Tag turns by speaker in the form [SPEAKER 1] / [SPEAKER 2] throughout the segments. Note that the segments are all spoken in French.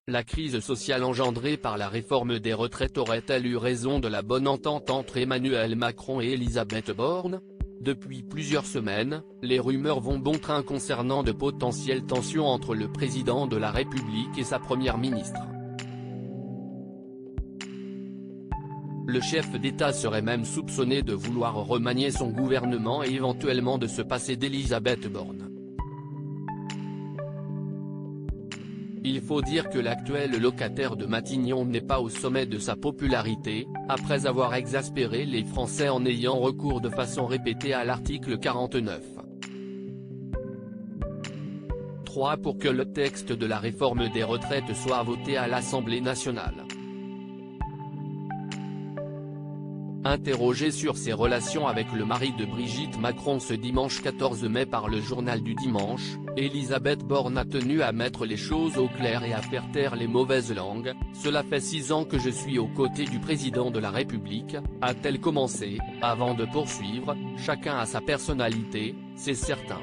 [SPEAKER 1] La crise sociale engendrée par la réforme des retraites aurait-elle eu raison de la bonne entente entre Emmanuel Macron et Elisabeth Borne? Depuis plusieurs semaines, les rumeurs vont bon train concernant de potentielles tensions entre le président de la République et sa première ministre. Le chef d'État serait même soupçonné de vouloir remanier son gouvernement et éventuellement de se passer d'Elisabeth Borne. Il faut dire que l'actuel locataire de Matignon n'est pas au sommet de sa popularité, après avoir exaspéré les Français en ayant recours de façon répétée à l'article 49. 3 pour que le texte de la réforme des retraites soit voté à l'Assemblée nationale. Interrogé sur ses relations avec le mari de Brigitte Macron ce dimanche 14 mai par le journal du dimanche, Elisabeth Borne a tenu à mettre les choses au clair et à faire taire les mauvaises langues. « Cela fait 6 ans que je suis aux côtés du président de la République », a-t-elle commencé, avant de poursuivre, « Chacun a sa personnalité, c'est certain.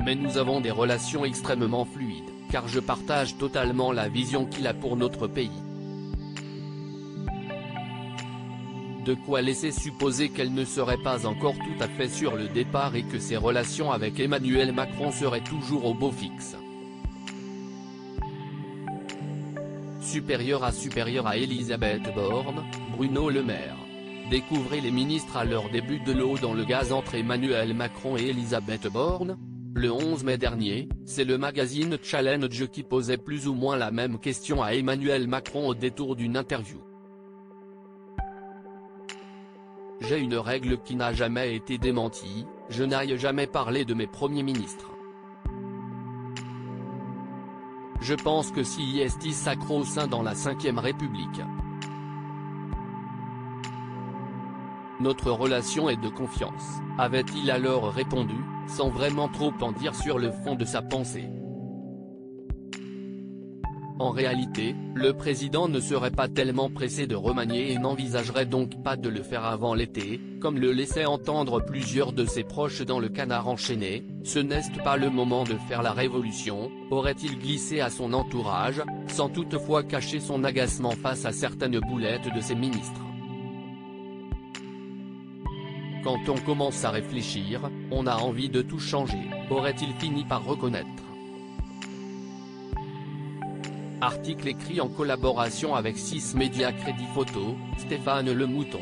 [SPEAKER 1] Mais nous avons des relations extrêmement fluides, car je partage totalement la vision qu'il a pour notre pays. » De quoi laisser supposer qu'elle ne serait pas encore tout à fait sur le départ et que ses relations avec Emmanuel Macron seraient toujours au beau fixe. Supérieur à Elisabeth Borne, Bruno Le Maire. Découvrez les ministres à leur début de l'eau dans le gaz entre Emmanuel Macron et Elisabeth Borne. Le 11 mai dernier, c'est le magazine Challenge qui posait plus ou moins la même question à Emmanuel Macron au détour d'une interview. J'ai une règle qui n'a jamais été démentie, je n'aille jamais parler de mes premiers ministres. Je pense que si est sacro-saint dans la Ve République. Notre relation est de confiance, avait-il alors répondu, sans vraiment trop en dire sur le fond de sa pensée. En réalité, le président ne serait pas tellement pressé de remanier et n'envisagerait donc pas de le faire avant l'été, comme le laissaient entendre plusieurs de ses proches dans le Canard enchaîné. Ce n'est pas le moment de faire la révolution, aurait-il glissé à son entourage, sans toutefois cacher son agacement face à certaines boulettes de ses ministres. Quand on commence à réfléchir, on a envie de tout changer, aurait-il fini par reconnaître. Article écrit en collaboration avec 6 médias Crédit Photo, Stéphane Le Mouton.